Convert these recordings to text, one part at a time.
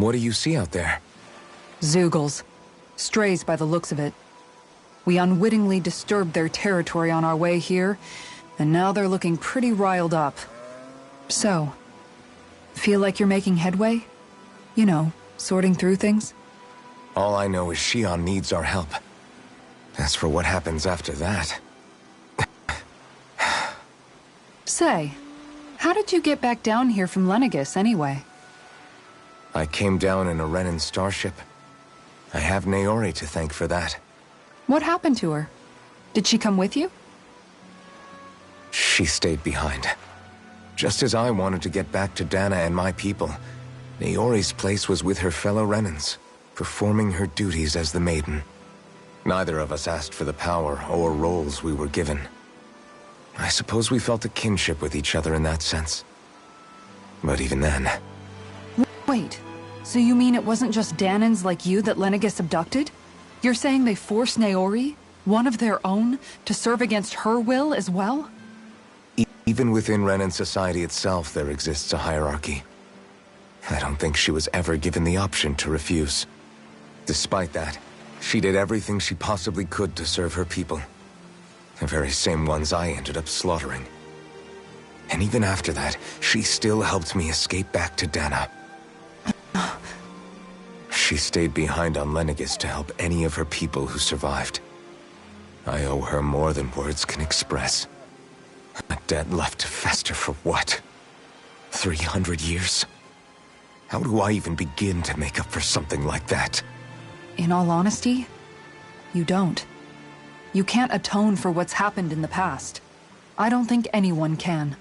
What do you see out there? Zeugles. Strays by the looks of it. We unwittingly disturbed their territory on our way here, and now they're looking pretty riled up. So, feel like you're making headway? You know, sorting through things? All I know is Shion needs our help. As for what happens after that... Say, how did you get back down here from Lenegis anyway? I came down in a Renan starship. I have Naori to thank for that. What happened to her? Did she come with you? She stayed behind. Just as I wanted to get back to Dana and my people, Naori's place was with her fellow Renans, performing her duties as the Maiden. Neither of us asked for the power or roles we were given. I suppose we felt a kinship with each other in that sense. But even then... Wait, so you mean it wasn't just Danans like you that Lenegis abducted? You're saying they forced Naori, one of their own, to serve against her will as well? Even within Renan society itself, there exists a hierarchy. I don't think she was ever given the option to refuse. Despite that, she did everything she possibly could to serve her people. The very same ones I ended up slaughtering. And even after that, she still helped me escape back to Dana. She stayed behind on Lenegis to help any of her people who survived. I owe her more than words can express. A debt left to fester for what? 300 years? How do I even begin to make up for something like that? In all honesty, you don't. You can't atone for what's happened in the past. I don't think anyone can.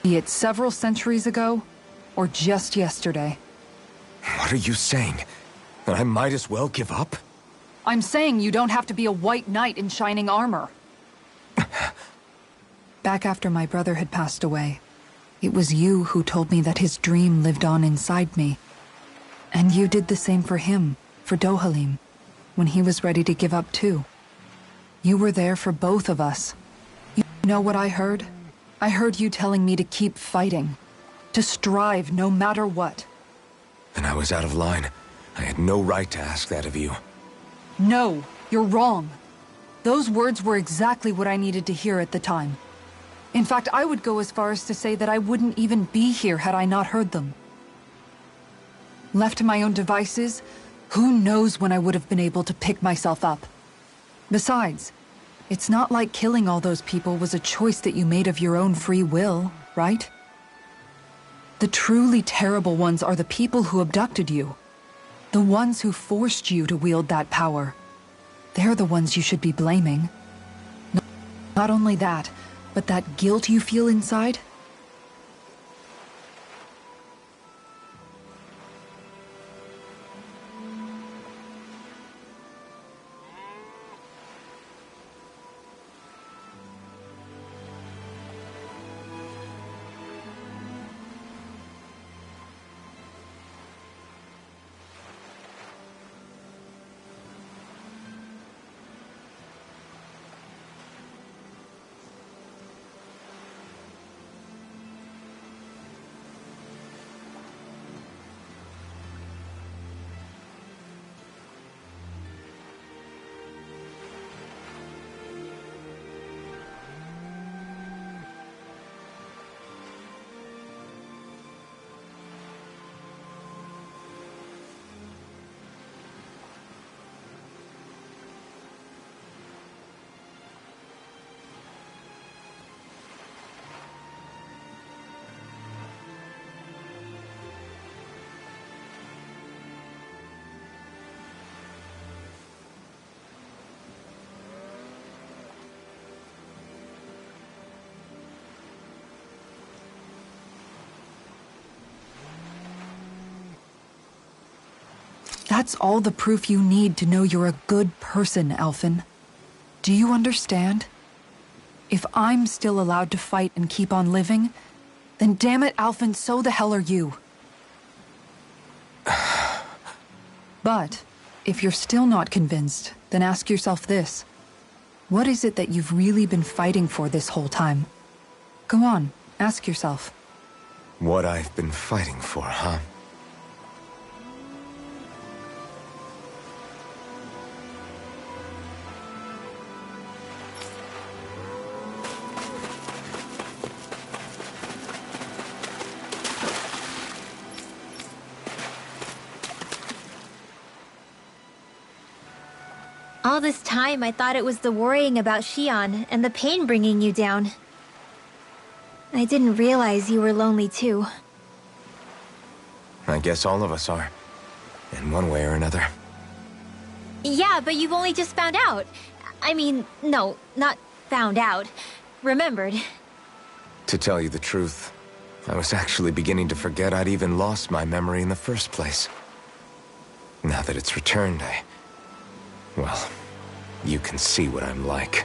Be it several centuries ago, or just yesterday. What are you saying? That I might as well give up? I'm saying you don't have to be a white knight in shining armor. Back after my brother had passed away, it was you who told me that his dream lived on inside me. And you did the same for him, for Dohalim, when he was ready to give up too. You were there for both of us. You know what I heard? I heard you telling me to keep fighting, to strive no matter what. Then I was out of line. I had no right to ask that of you. No, you're wrong. Those words were exactly what I needed to hear at the time. In fact, I would go as far as to say that I wouldn't even be here had I not heard them. Left to my own devices, who knows when I would have been able to pick myself up. Besides, it's not like killing all those people was a choice that you made of your own free will, right? The truly terrible ones are the people who abducted you. The ones who forced you to wield that power. They're the ones you should be blaming. Not only that, but that guilt you feel inside? That's all the proof you need to know you're a good person, Alphen. Do you understand? If I'm still allowed to fight and keep on living, then damn it, Alphen, so the hell are you. But, if you're still not convinced, then ask yourself this. What is it that you've really been fighting for this whole time? Go on, ask yourself. What I've been fighting for, huh? All this time, I thought it was the worrying about Shion and the pain bringing you down. I didn't realize you were lonely too. I guess all of us are, in one way or another. Yeah, but you've only just found out. I mean, no, not found out. Remembered. To tell you the truth, I was actually beginning to forget I'd even lost my memory in the first place. Now that it's returned, well, you can see what I'm like.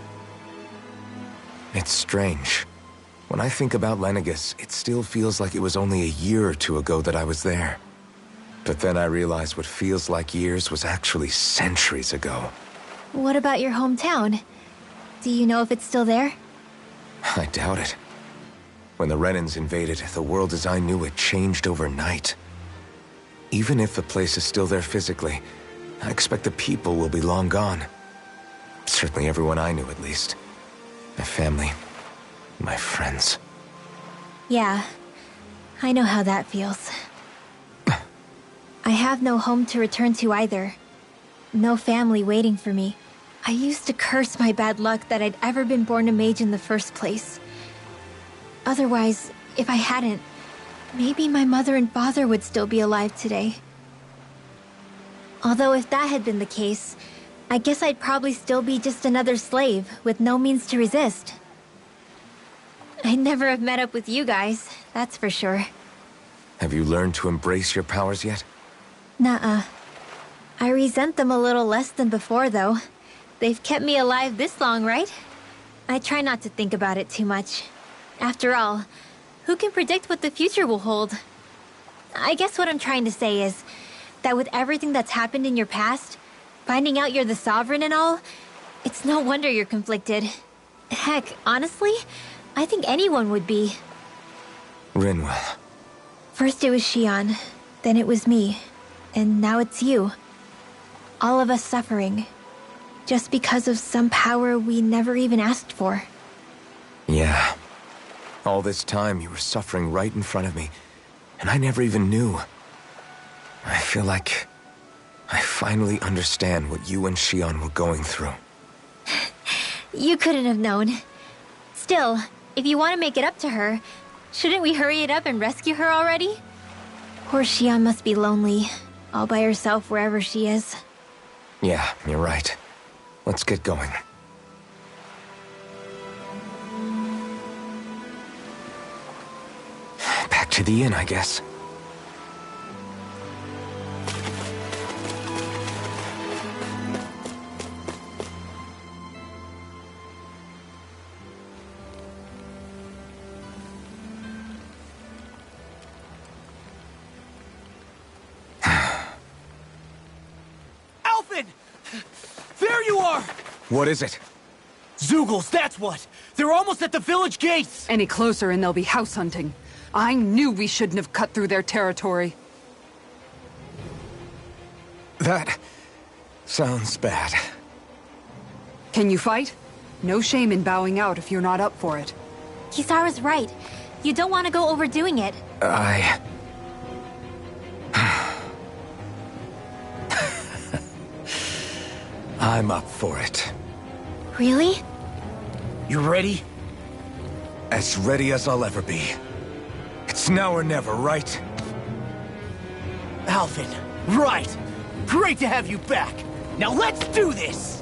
It's strange. When I think about Lenegus, it still feels like it was only a year or two ago that I was there. But then I realized what feels like years was actually centuries ago. What about your hometown? Do you know if it's still there? I doubt it. When the Renans invaded, the world as I knew it changed overnight. Even if the place is still there physically, I expect the people will be long gone. Certainly everyone I knew, at least. My family, my friends. Yeah, I know how that feels. I have no home to return to either. No family waiting for me. I used to curse my bad luck that I'd ever been born a mage in the first place. Otherwise, if I hadn't, maybe my mother and father would still be alive today. Although if that had been the case, I guess I'd probably still be just another slave with no means to resist. I'd never have met up with you guys, that's for sure. Have you learned to embrace your powers yet? Nuh-uh. I resent them a little less than before, though. They've kept me alive this long, right? I try not to think about it too much. After all, who can predict what the future will hold? I guess what I'm trying to say is that with everything that's happened in your past, finding out you're the Sovereign and all, it's no wonder you're conflicted. Heck, honestly, I think anyone would be. Rinwell. First it was Shion, then it was me, and now it's you. All of us suffering, just because of some power we never even asked for. Yeah. All this time you were suffering right in front of me, and I never even knew. I feel like I finally understand what you and Shion were going through. You couldn't have known. Still, if you want to make it up to her, shouldn't we hurry it up and rescue her already? Poor Shion must be lonely, all by herself wherever she is. Yeah, you're right. Let's get going. Back to the inn, I guess. There you are! What is it? Zeugles, that's what! They're almost at the village gates! Any closer and they'll be house hunting. I knew we shouldn't have cut through their territory. That sounds bad. Can you fight? No shame in bowing out if you're not up for it. Kisara's right. You don't want to go overdoing it. I'm up for it. Really? You ready? As ready as I'll ever be. It's now or never, right? Alvin, right! Great to have you back! Now let's do this!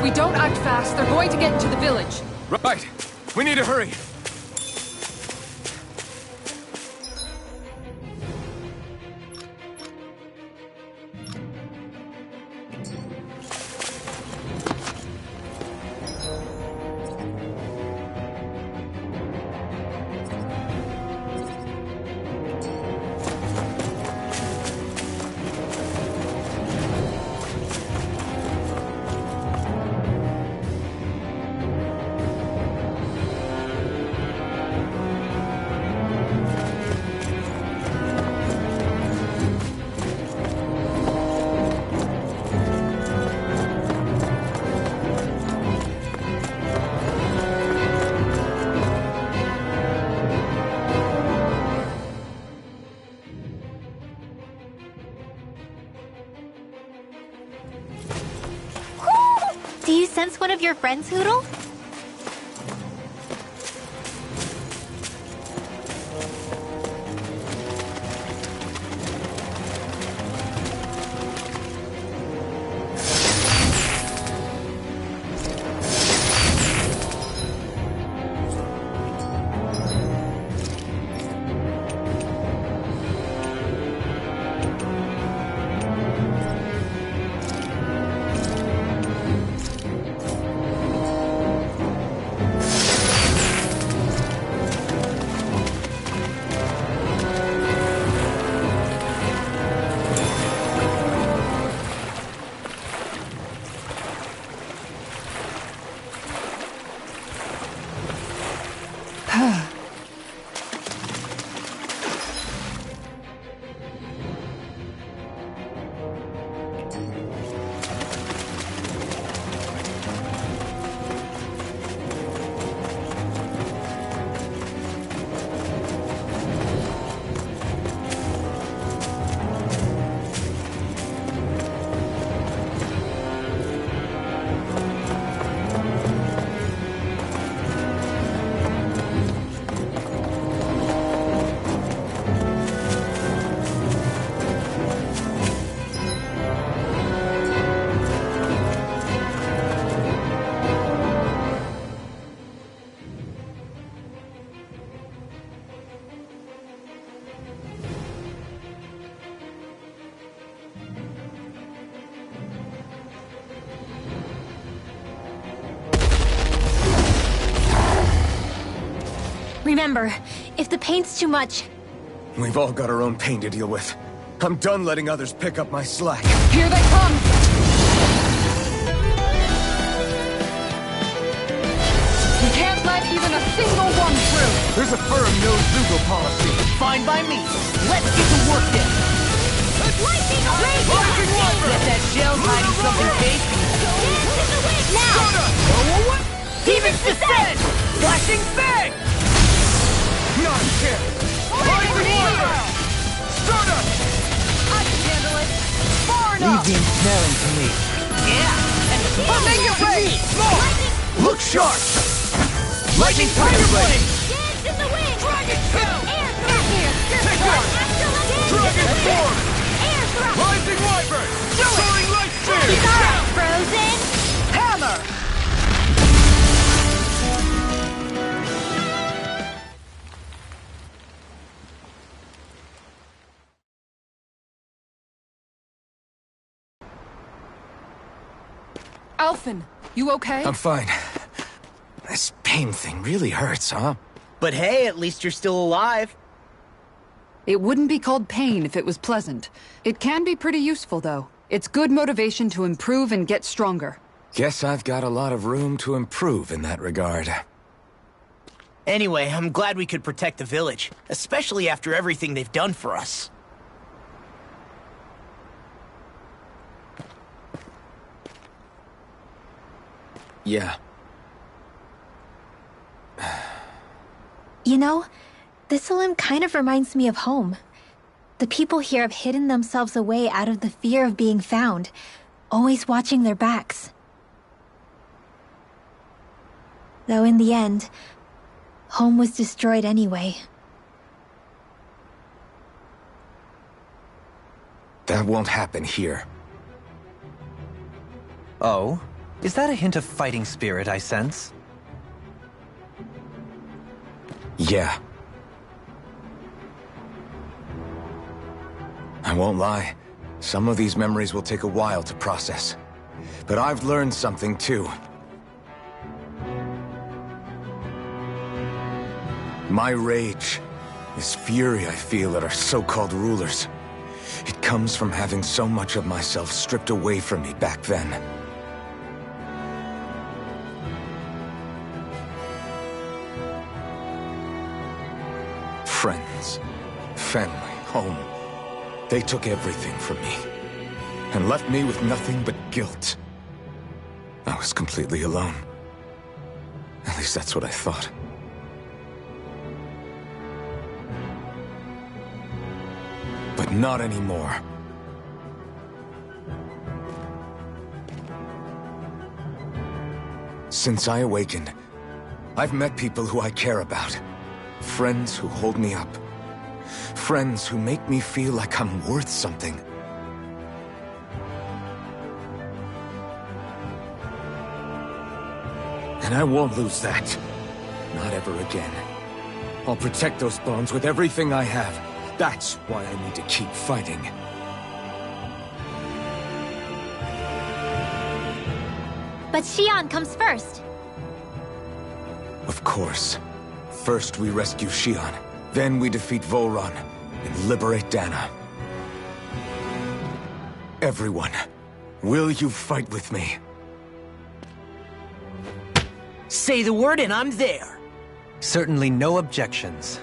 we don't act fast, they're going to get into the village. Right. We need to hurry. Do you sense one of your friends, Hoodle? Remember, if the pain's too much... We've all got our own pain to deal with. I'm done letting others pick up my slack. Here they come! You can't let even a single one through! There's a firm no-Zoogle policy. Fine by me. Let's get to work then. Lightning Rage! Bet that shell's hiding something tasty. Dance in the wind now! What? Demon's Descent! Flashing Fang! Not a chance! Rising Water! Stardust! I can handle it! Far enough! Leave the ensnaring to me. Yeah! And Make it rain! Look sharp! Lightning Tiger Blade! Dance in the wind! Dragon Tail! Air thrust! Take that! Dragon Form! Air thrust! Rising Wyvern! Soaring Light Spear! Sorry, Frozen! Hammer! Alphen, you okay? I'm fine. This pain thing really hurts, huh? But hey, at least you're still alive. It wouldn't be called pain if it was pleasant. It can be pretty useful, though. It's good motivation to improve and get stronger. Guess I've got a lot of room to improve in that regard. Anyway, I'm glad we could protect the village, especially after everything they've done for us. Yeah. You know, this limb kind of reminds me of home. The people here have hidden themselves away out of the fear of being found, always watching their backs. Though in the end, home was destroyed anyway. That won't happen here. Oh? Is that a hint of fighting spirit I sense? Yeah. I won't lie. Some of these memories will take a while to process. But I've learned something too. My rage, this fury I feel at our so-called rulers, it comes from having so much of myself stripped away from me back then. Friends, family, home. They took everything from me, and left me with nothing but guilt. I was completely alone. At least that's what I thought. But not anymore. Since I awakened, I've met people who I care about. Friends who hold me up. Friends who make me feel like I'm worth something. And I won't lose that. Not ever again. I'll protect those bonds with everything I have. That's why I need to keep fighting. But Xion comes first. Of course. First we rescue Xion, then we defeat Volron and liberate Dana. Everyone, will you fight with me? Say the word and I'm there. Certainly no objections.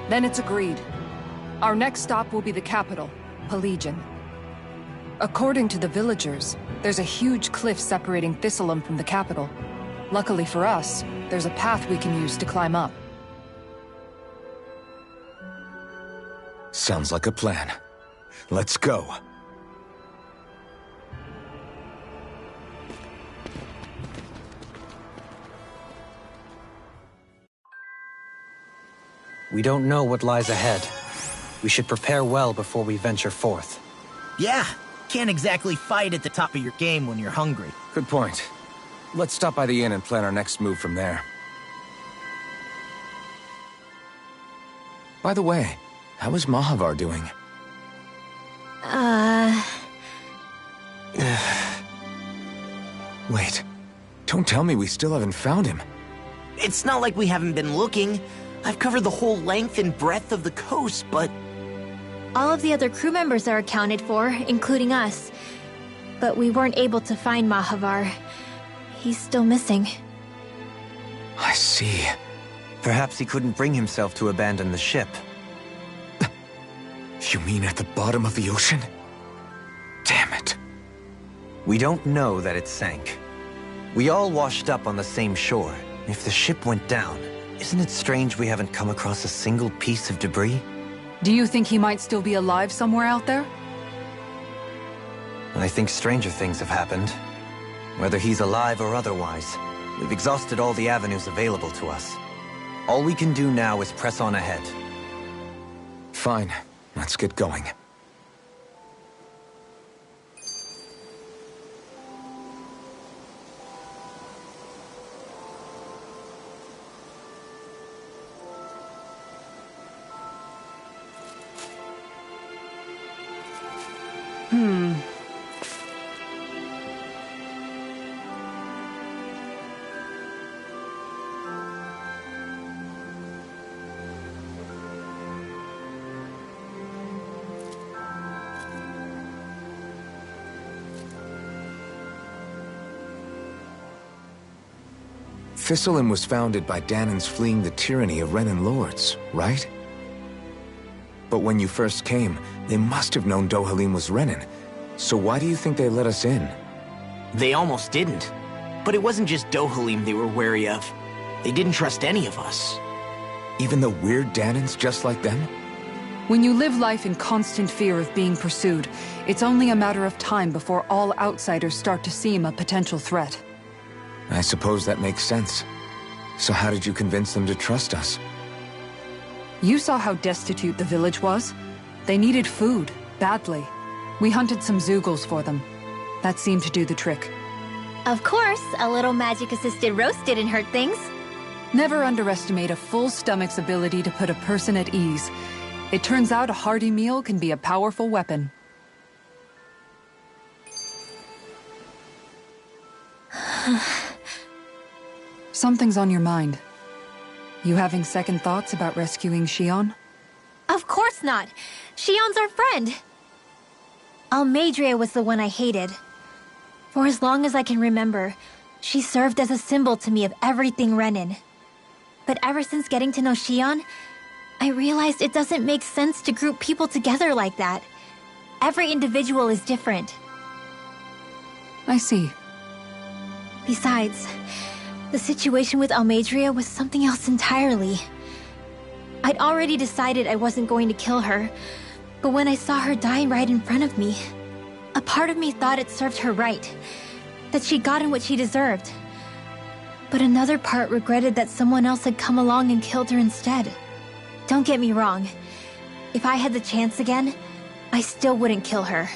Then it's agreed. Our next stop will be the capital, Pelegion. According to the villagers, there's a huge cliff separating Thistleum from the capital. Luckily for us, there's a path we can use to climb up. Sounds like a plan. Let's go. We don't know what lies ahead. We should prepare well before we venture forth. Yeah, can't exactly fight at the top of your game when you're hungry. Good point. Let's stop by the inn and plan our next move from there. By the way, how is Mahavar doing? Wait, don't tell me we still haven't found him. It's not like we haven't been looking. I've covered the whole length and breadth of the coast, but... All of the other crew members are accounted for, including us. But we weren't able to find Mahavar. He's still missing. I see. Perhaps he couldn't bring himself to abandon the ship. You mean at the bottom of the ocean? Damn it. We don't know that it sank. We all washed up on the same shore. If the ship went down, isn't it strange we haven't come across a single piece of debris? Do you think he might still be alive somewhere out there? I think stranger things have happened. Whether he's alive or otherwise, we've exhausted all the avenues available to us. All we can do now is press on ahead. Fine. Let's get going. Thistleum was founded by Danan's fleeing the tyranny of Renan lords, right? But when you first came, they must have known Dohalim was Renan. So why do you think they let us in? They almost didn't. But it wasn't just Dohalim they were wary of. They didn't trust any of us. Even the weird Danans just like them? When you live life in constant fear of being pursued, it's only a matter of time before all outsiders start to seem a potential threat. I suppose that makes sense. So how did you convince them to trust us? You saw how destitute the village was. They needed food, badly. We hunted some Zeugles for them. That seemed to do the trick. Of course, a little magic-assisted roast didn't hurt things. Never underestimate a full stomach's ability to put a person at ease. It turns out a hearty meal can be a powerful weapon. Something's on your mind. You having second thoughts about rescuing Shion? Of course not. Shion's our friend. Almeidrea was the one I hated. For as long as I can remember, she served as a symbol to me of everything Renin. But ever since getting to know Shion, I realized it doesn't make sense to group people together like that. Every individual is different. I see. Besides, the situation with Almeidrea was something else entirely. I'd already decided I wasn't going to kill her, but when I saw her die right in front of me, a part of me thought it served her right, that she'd gotten what she deserved. But another part regretted that someone else had come along and killed her instead. Don't get me wrong. If I had the chance again, I still wouldn't kill her.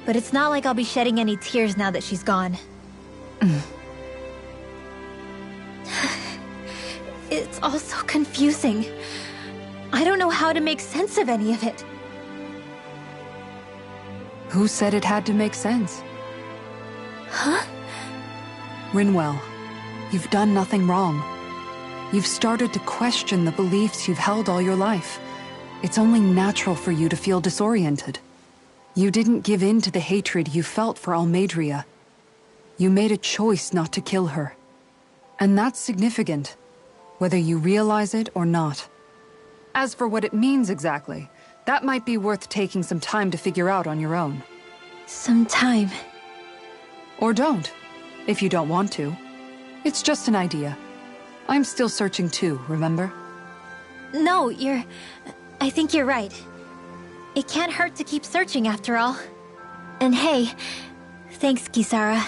But it's not like I'll be shedding any tears now that she's gone. It's all so confusing. I don't know how to make sense of any of it. Who said it had to make sense? Huh? Rinwell, you've done nothing wrong. You've started to question the beliefs you've held all your life. It's only natural for you to feel disoriented. You didn't give in to the hatred you felt for Almeidrea. You made a choice not to kill her. And that's significant, whether you realize it or not. As for what it means exactly, that might be worth taking some time to figure out on your own. Some time. Or don't, if you don't want to. It's just an idea. I'm still searching too, remember? No, I think you're right. It can't hurt to keep searching after all. And hey, thanks, Kisara.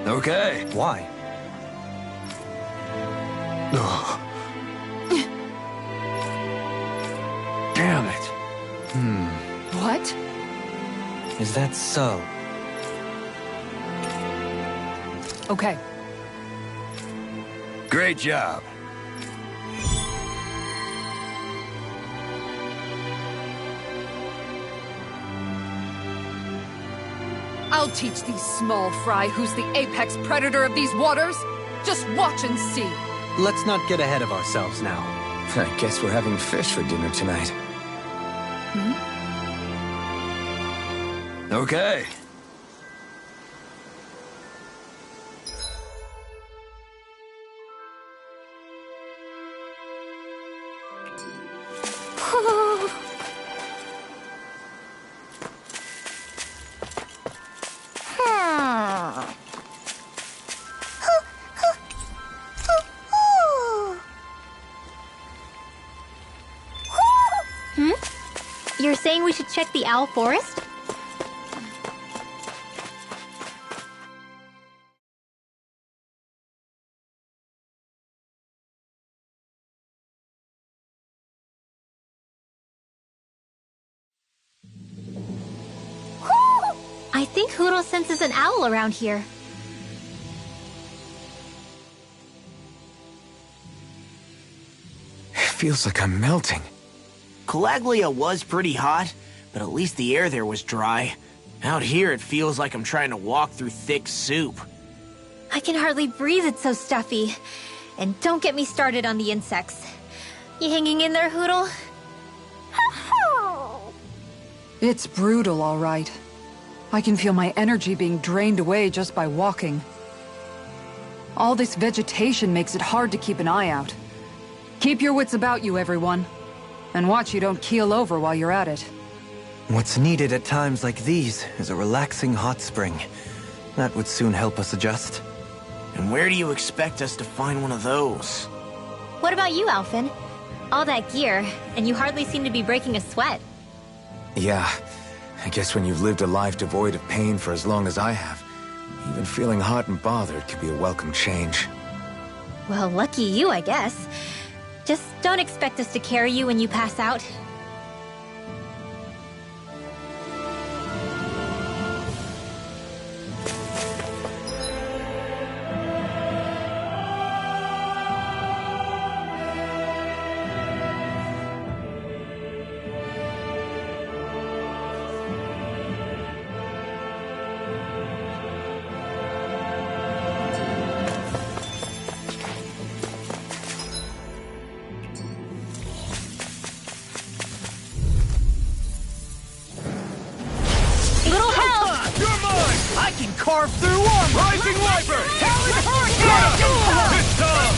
Okay. Why? Damn it. What? Is that so? Okay. Great job. I'll teach these small fry who's the apex predator of these waters. Just watch and see. Let's not get ahead of ourselves now. I guess we're having fish for dinner tonight. Okay. You're saying we should check the owl forest? I think Hoodle senses an owl around here. It feels like I'm melting. Calaglia was pretty hot, but at least the air there was dry. Out here, it feels like I'm trying to walk through thick soup. I can hardly breathe, it's so stuffy. And don't get me started on the insects. You hanging in there, Hoodle? It's brutal, all right. I can feel my energy being drained away just by walking. All this vegetation makes it hard to keep an eye out. Keep your wits about you, everyone. And watch you don't keel over while you're at it. What's needed at times like these is a relaxing hot spring. That would soon help us adjust. And where do you expect us to find one of those? What about you, Alphen? All that gear, and you hardly seem to be breaking a sweat. Yeah, I guess when you've lived a life devoid of pain for as long as I have, Even feeling hot and bothered could be a welcome change. Well, lucky you, I guess. Just don't expect us to carry you when you pass out. Carve through armor! Rising Viper! Talon Hurricane! This time!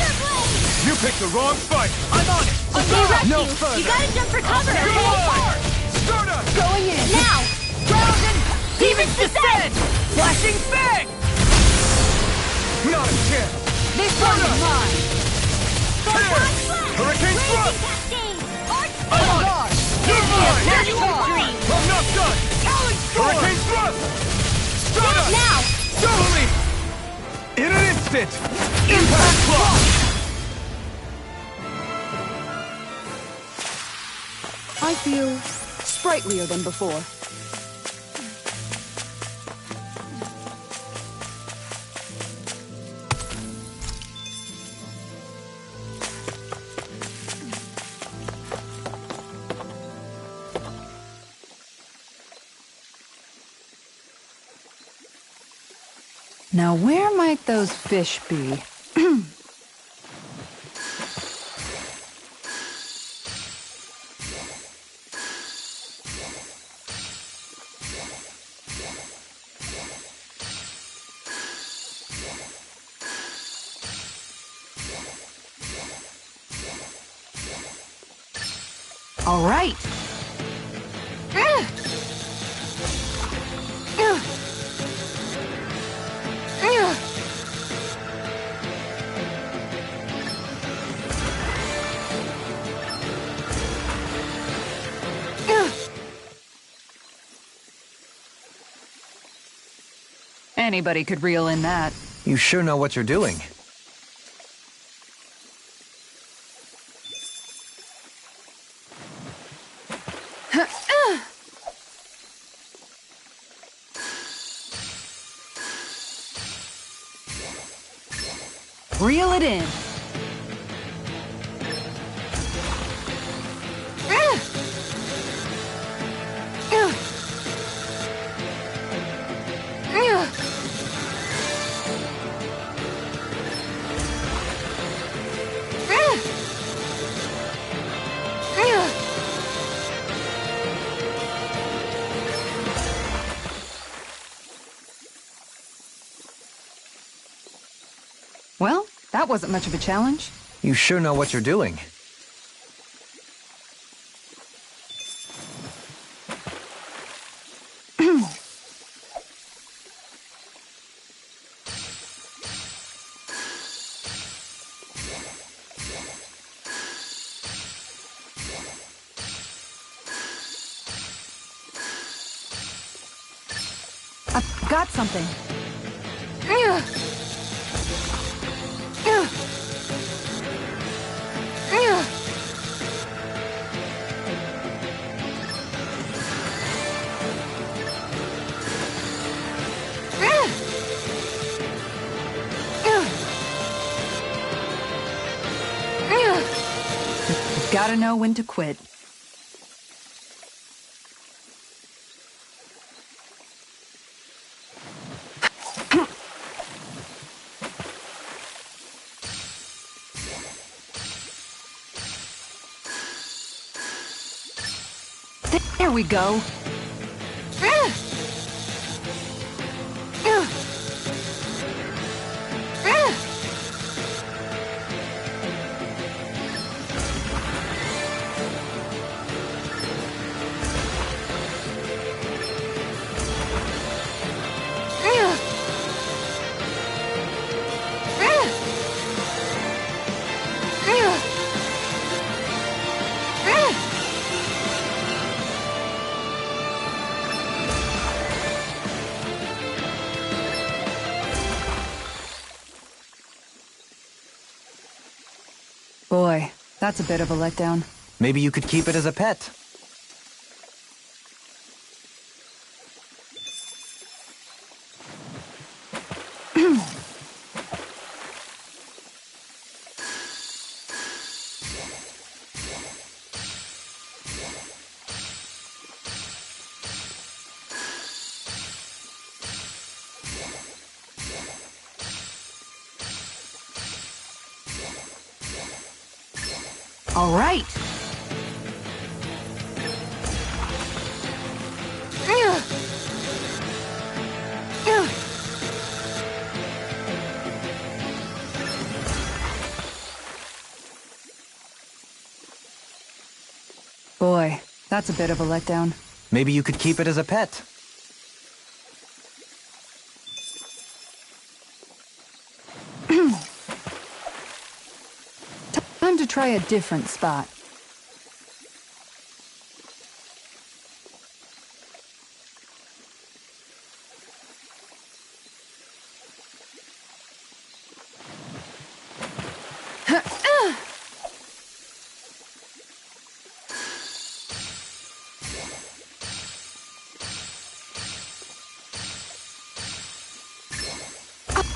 You picked the wrong fight! I'm on it! Stay rescue! No further! You gotta jump for cover! Come on! Stardust! Going in! Now! Ground and Demon's Descent! Flashing Fang! Not a chance! This one's mine! Fire! Hurricane Thrust! I'm on it! You're mine! Here you are! I'm not done! Talon Storm! Hurricane Thrust! Stardust! Now! Double me! In an instant! Impact Block! I feel sprightlier than before. Now, where might those fish be? All right. Anybody could reel in that. You sure know what you're doing. Reel it in. Well, that wasn't much of a challenge. You sure know what you're doing. I've got something. Gotta know when to quit. There we go. Boy, that's a bit of a letdown. Maybe you could keep it as a pet. All right. Boy, that's a bit of a letdown. Maybe you could keep it as a pet. Time to try a different spot.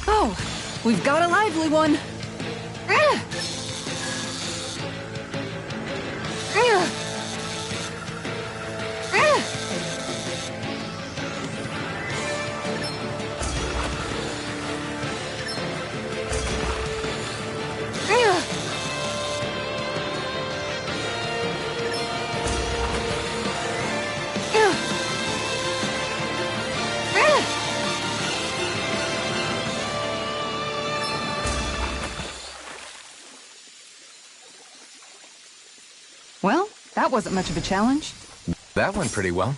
Oh, we've got a lively one. Well, that wasn't much of a challenge. That went pretty well.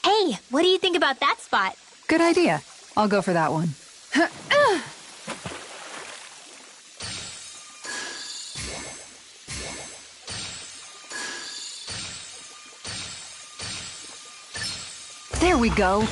Hey, what do you think about that spot? Good idea. I'll go for that one. There we go.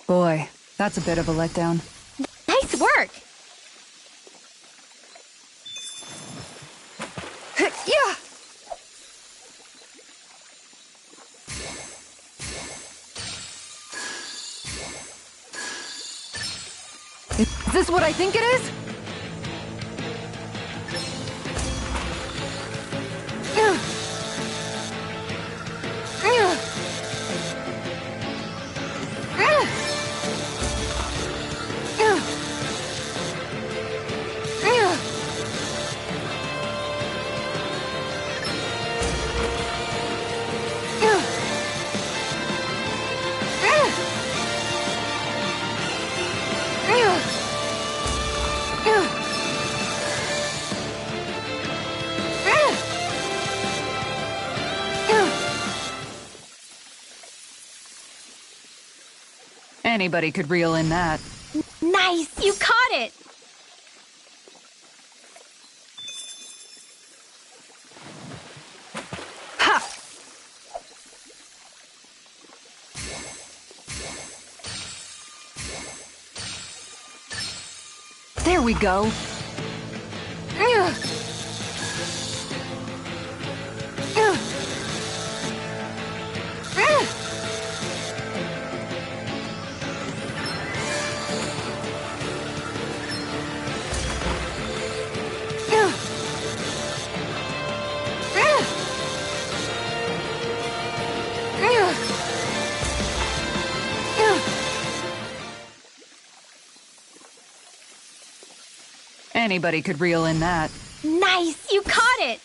Boy, that's a bit of a letdown. Nice work! Yeah! Is this what I think it is? Anybody could reel in that. Nice! You caught it! Ha! we go. Anybody could reel in that. Nice! You caught it!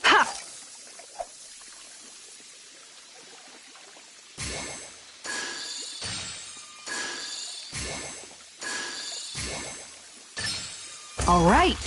Ha! All right.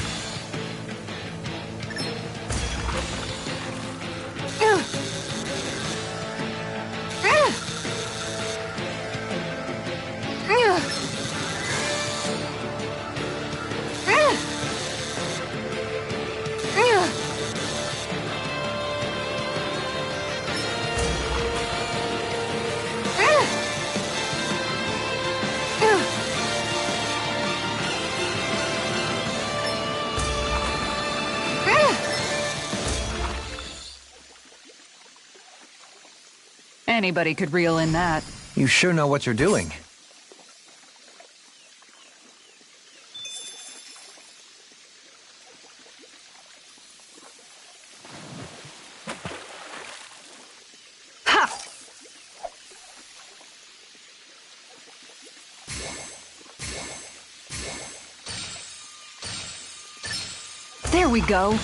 Anybody could reel in that. You sure know what you're doing. Ha! There we go.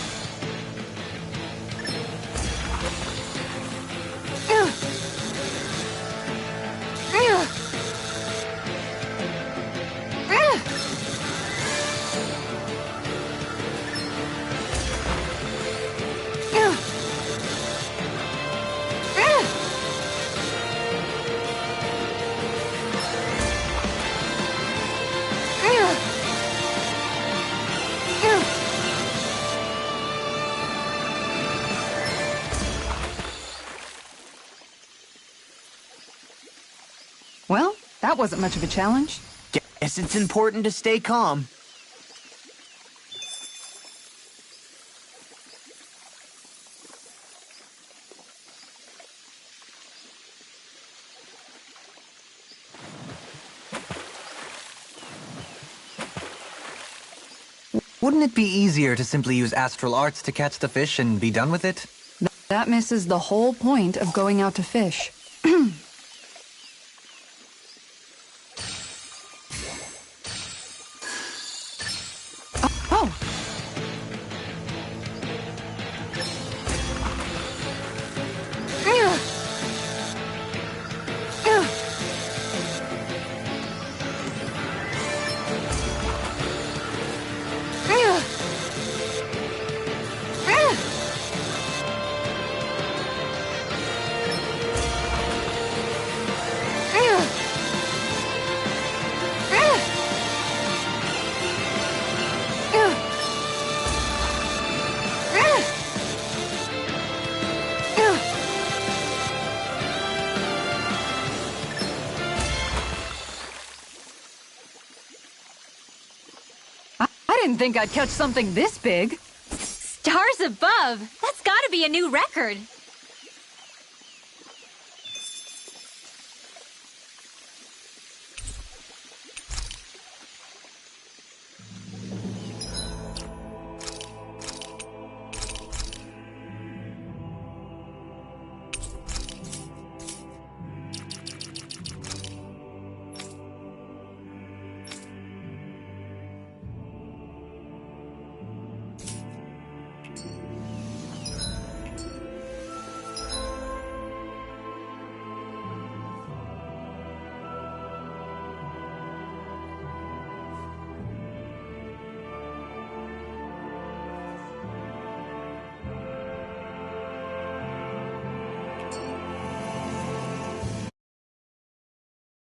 Well, that wasn't much of a challenge. Guess it's important to stay calm. Wouldn't it be easier to simply use astral arts to catch the fish and be done with it? That misses the whole point of going out to fish. Oh! I didn't think I'd catch something this big. Stars above! That's gotta be a new record.